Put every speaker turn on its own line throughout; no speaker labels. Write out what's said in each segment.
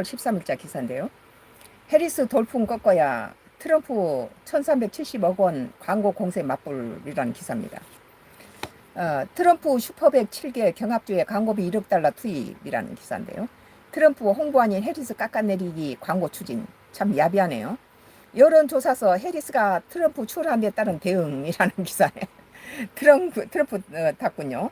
13일자 기사인데요. 해리스 돌풍 꺾어야 트럼프 1370억 원 광고 공세 맞불이라는 기사입니다. 트럼프 슈퍼백 7개 경합주에 광고비 1억 달러 투입이라는 기사인데요. 트럼프 홍보 아닌 해리스 깎아내리기 광고 추진, 참 야비하네요. 여론조사서 해리스가 트럼프 출하한 데 따른 대응이라는 기사네. 트럼프 탔군요.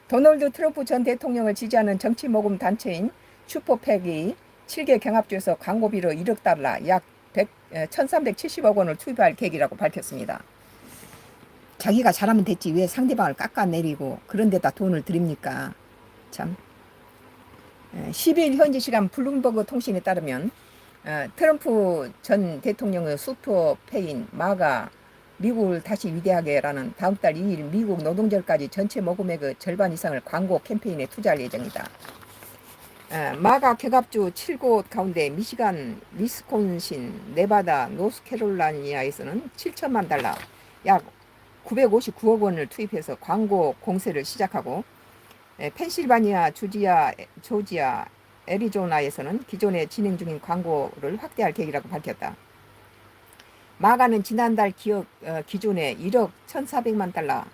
도널드 트럼프 전 대통령을 지지하는 정치 모금 단체인 슈퍼팩이 7개 경합주에서 광고비로 1억 달러, 약 1370억 원을 투입할 계획이라고 밝혔습니다. 자기가 잘하면 됐지 왜 상대방을 깎아내리고 그런 데다 돈을 드립니까? 참. 10일 현지 시간 블룸버그 통신에 따르면 트럼프 전 대통령의 슈퍼페인 마가 미국을 다시 위대하게라는 다음 달 2일 미국 노동절까지 전체 모금액의 절반 이상을 광고 캠페인에 투자할 예정이다. 마가 경합주 7곳 가운데 미시간, 위스콘신, 네바다, 노스캐롤라이나에서는 7천만 달러, 약 959억 원을 투입해서 광고 공세를 시작하고 펜실바니아, 조지아, 애리조나에서는 기존에 진행 중인 광고를 확대할 계획이라고 밝혔다. 마가는 지난달 기존에 1억 1,400만 달러,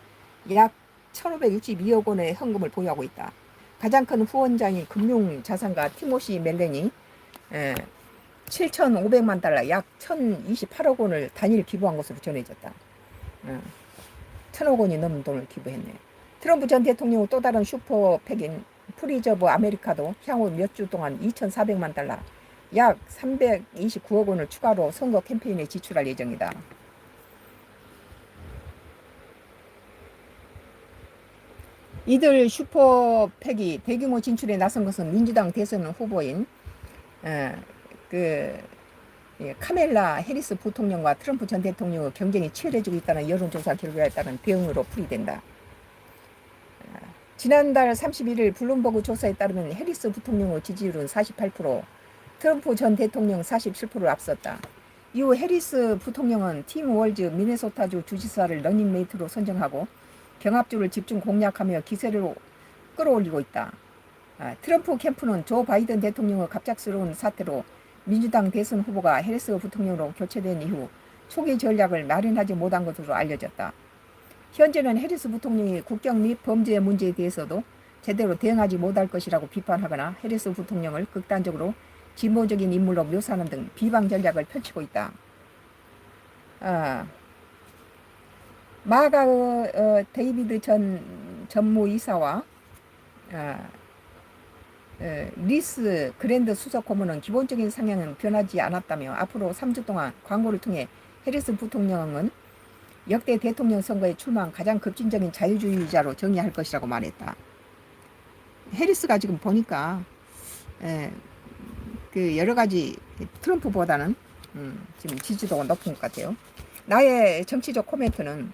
약 1,562억 원의 현금을 보유하고 있다. 가장 큰 후원자인 금융자산가 티모시 멜렌이 7,500만 달러, 약 1,028억 원을 단일 기부한 것으로 전해졌다. 1,000억 원이 넘는 돈을 기부했네. 트럼프 전 대통령의 또 다른 슈퍼팩인 프리즈 오브 아메리카도 향후 몇 주 동안 2,400만 달러, 약 329억 원을 추가로 선거 캠페인에 지출할 예정이다. 이들 슈퍼팩이 대규모 진출에 나선 것은 민주당 대선 후보인 카멜라 해리스 부통령과 트럼프 전 대통령의 경쟁이 치열해지고 있다는 여론조사 결과에 따른 대응으로 풀이된다. 지난달 31일 블룸버그 조사에 따르면 해리스 부통령의 지지율은 48%, 트럼프 전 대통령 47%를 앞섰다. 이후 해리스 부통령은 팀 월즈 미네소타주 주지사를 러닝메이트로 선정하고 경합주를 집중 공략하며 기세를 끌어올리고 있다. 트럼프 캠프는 조 바이든 대통령의 갑작스러운 사태로 민주당 대선 후보가 해리스 부통령으로 교체된 이후 초기 전략을 마련하지 못한 것으로 알려졌다. 현재는 해리스 부통령이 국경 및 범죄 문제에 대해서도 제대로 대응하지 못할 것이라고 비판하거나 해리스 부통령을 극단적으로 진보적인 인물로 묘사하는 등 비방 전략을 펼치고 있다. 마가의 데이비드 전 전무이사와 리스 그랜드 수석 고문은 기본적인 성향은 변하지 않았다며 앞으로 3주 동안 광고를 통해 해리스 부통령은 역대 대통령 선거에 출마한 가장 급진적인 자유주의자로 정의할 것이라고 말했다. 해리스가 지금 보니까 여러 가지 트럼프보다는 지금 지지도가 높은 것 같아요. 나의 정치적 코멘트는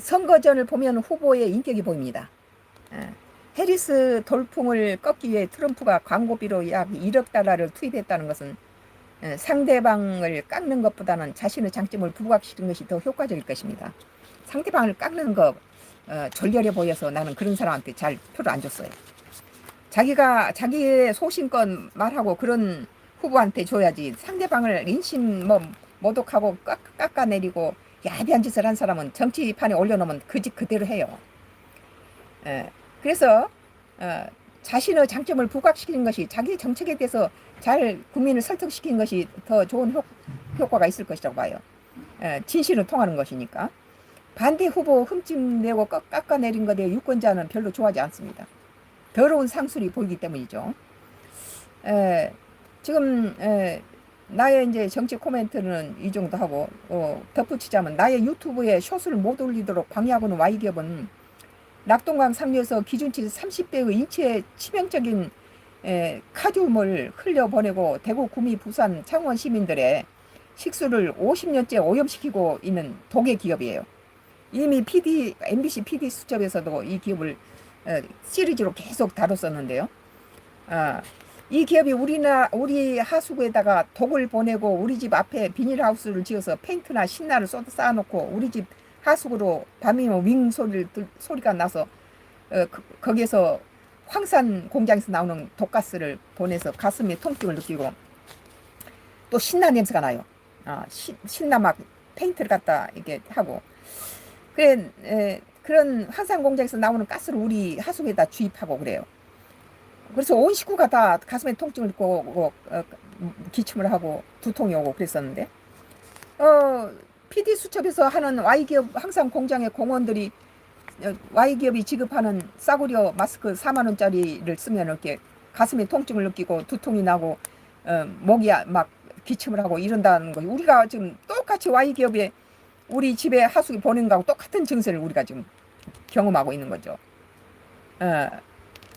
선거전을 보면 후보의 인격이 보입니다. 해리스 돌풍을 꺾기 위해 트럼프가 광고비로 약 1억 달러를 투입했다는 것은 상대방을 깎는 것보다는 자신의 장점을 부각시키는 것이 더 효과적일 것입니다. 상대방을 깎는 거 졸렬해 보여서 나는 그런 사람한테 잘 표를 안 줬어요. 자기가 자기의 소신껏 말하고 그런 후보한테 줘야지 상대방을 인신 모독하고 깎아내리고 야비한 짓을 한 사람은 정치판에 올려놓으면 그 짓 그대로 해요. 그래서 자신의 장점을 부각시키는 것이 자기 정책에 대해서 잘 국민을 설득시키는 것이 더 좋은 효과가 있을 것이라고 봐요. 진실을 통하는 것이니까. 반대 후보 흠집내고 깎아내린 것에 유권자는 별로 좋아하지 않습니다. 더러운 상술이 보이기 때문이죠. 지금 나의 이제 정치 코멘트는 이 정도 하고 덧붙이자면 나의 유튜브에 숏을 못 올리도록 방해하고는 Y기업은 낙동강 상류에서 기준치 30배의 인체에 치명적인 카듐을 흘려보내고 대구, 구미, 부산, 창원 시민들의 식수를 50년째 오염시키고 있는 독의 기업이에요. 이미 MBC PD 수첩에서도 이 기업을 시리즈로 계속 다뤘었는데요. 이 기업이 우리 하수구에다가 독을 보내고 우리 집 앞에 비닐하우스를 지어서 페인트나 신나를 쌓아놓고 우리 집 하수구로 밤이면 윙 소리가 나서 거기에서 황산 공장에서 나오는 독가스를 보내서 가슴에 통증을 느끼고 또 신나 냄새가 나요. 신나 막 페인트를 갖다 이렇게 하고 그런 황산 공장에서 나오는 가스를 우리 하수구에다 주입하고 그래요. 그래서 온 식구가 다 가슴에 통증을 느끼고 기침을 하고 두통이 오고 그랬었는데 PD 수첩에서 하는 Y기업 황산 공장의 공원들이 Y기업이 지급하는 싸구려 마스크 4만 원짜리를 쓰면 이렇게 가슴에 통증을 느끼고 두통이 나고 목이 막 기침을 하고 이런다는 거예요. 우리가 지금 똑같이 Y기업에 우리 집에 하수기 보낸 거하고 똑같은 증세를 우리가 지금 경험하고 있는 거죠.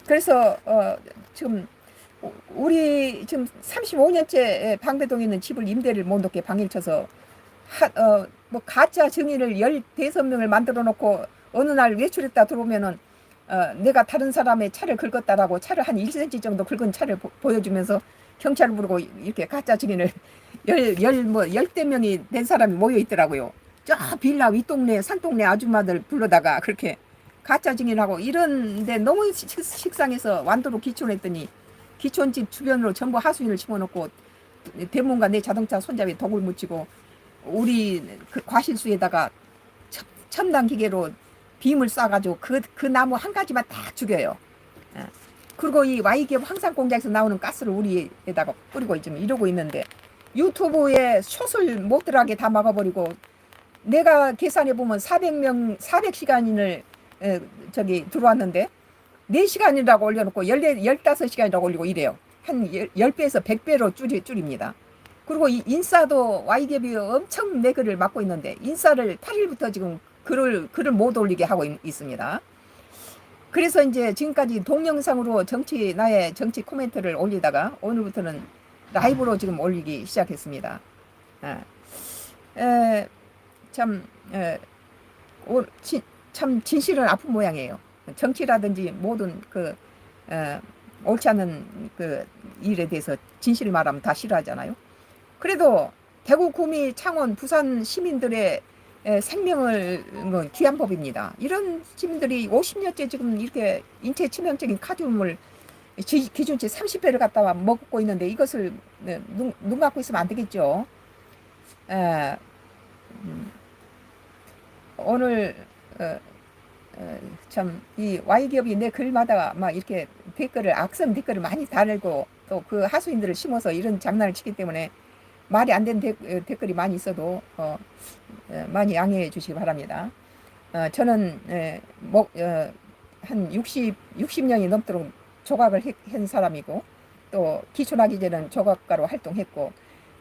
그래서 지금 우리 지금 35년째 방배동에 있는 집을 임대를 못 놓게 방해를 쳐서 뭐 가짜 증인을 15명을 만들어 놓고 어느 날 외출했다 들어오면은 내가 다른 사람의 차를 긁었다라고 차를 한 1cm 정도 긁은 차를 보여주면서 경찰을 부르고 이렇게 가짜 증인을 열대 명이 된 사람이 모여 있더라고요. 저 빌라 윗동네 산동네 아줌마들 불러다가 그렇게 가짜 증인하고 이런데 너무 식상해서 완도로 기촌했더니 기촌집 주변으로 전부 하수인을 심어놓고 대문과 내 자동차 손잡이에 독을 묻히고 우리 그 과실수에다가 첨단 기계로 빔을 쏴가지고 그 나무 한 가지만 다 죽여요. 그리고 이 Y기업 황산 공장에서 나오는 가스를 우리에다가 뿌리고 지금 이러고 있는데 유튜브에 숏을 못 들어가게 다 막아버리고 내가 계산해 보면 400시간을 저기 들어왔는데 4시간이라고 올려놓고 15시간이라고 올리고 이래요. 한 10배에서 100배로 줄입니다. 그리고 이 인싸도 Y기업이 엄청 내 글을 막고 있는데 인싸를 8일부터 지금 글을 못 올리게 하고 있습니다. 그래서 이제 지금까지 동영상으로 나의 정치 코멘트를 올리다가 오늘부터는 라이브로 지금 올리기 시작했습니다. 참 진실은 아픈 모양이에요. 정치라든지 모든 옳지 않은 그 일에 대해서 진실을 말하면 다 싫어하잖아요. 그래도 대구, 구미, 창원, 부산 시민들의 생명을 귀한 법입니다. 이런 시민들이 50년째 지금 이렇게 인체 치명적인 카드뮴을 기준치 30배를 갖다가 먹고 있는데 이것을 눈 감고 있으면 안 되겠죠. 오늘 참 이 Y기업이 내 글마다 막 이렇게 악성 댓글을 많이 달고 또 그 하수인들을 심어서 이런 장난을 치기 때문에 말이 안 되는 댓글이 많이 있어도 많이 양해해 주시기 바랍니다. 저는 한 60년이 넘도록 조각을 한 사람이고 또 기촌하기 전에는 조각가로 활동했고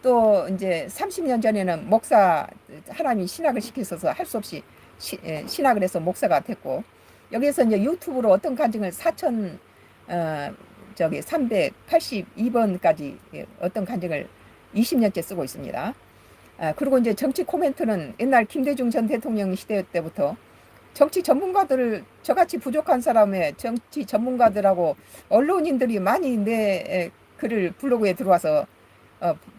또 이제 30년 전에는 목사 하나님이 신학을 시켜서 할 수 없이 신학을 해서 목사가 됐고 여기에서 이제 유튜브로 어떤 간증을 382번까지 어떤 간증을 20년째 쓰고 있습니다. 그리고 이제 정치 코멘트는 옛날 김대중 전 대통령 시대 때부터 정치 전문가들을 저같이 부족한 사람의 정치 전문가들하고 언론인들이 많이 내 글을 블로그에 들어와서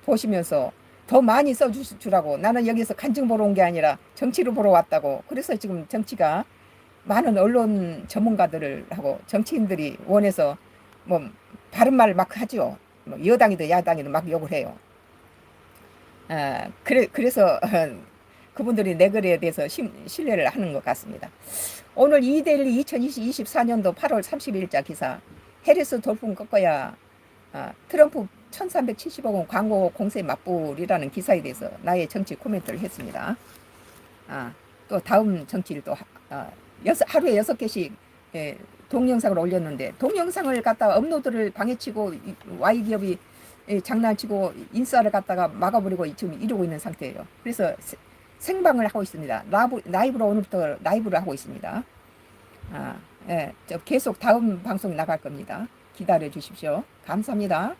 보시면서 더 많이 써주라고 나는 여기서 간증 보러 온 게 아니라 정치를 보러 왔다고 그래서 지금 정치가 많은 언론 전문가들을 하고 정치인들이 원해서 뭐 바른 말을 막 하죠. 뭐 여당이든 야당이든 막 욕을 해요. 그래서 그분들이 내 글에 대해서 신뢰를 하는 것 같습니다. 오늘 이데일리 2024년도 8월 30일자 기사 해리스 돌풍 꺾어야 트럼프 1370억 원 광고 공세 맞불이라는 기사에 대해서 나의 정치 코멘트를 했습니다. 또 다음 정치를 또 하루에 6개씩 동영상을 올렸는데 동영상을 갖다가 업로드를 방해치고 Y기업이 장난치고 인싸를 갖다가 막아버리고 지금 이러고 있는 상태예요. 그래서 생방을 하고 있습니다. 라이브로 오늘부터 라이브를 하고 있습니다. 계속 다음 방송 나갈 겁니다. 기다려 주십시오. 감사합니다.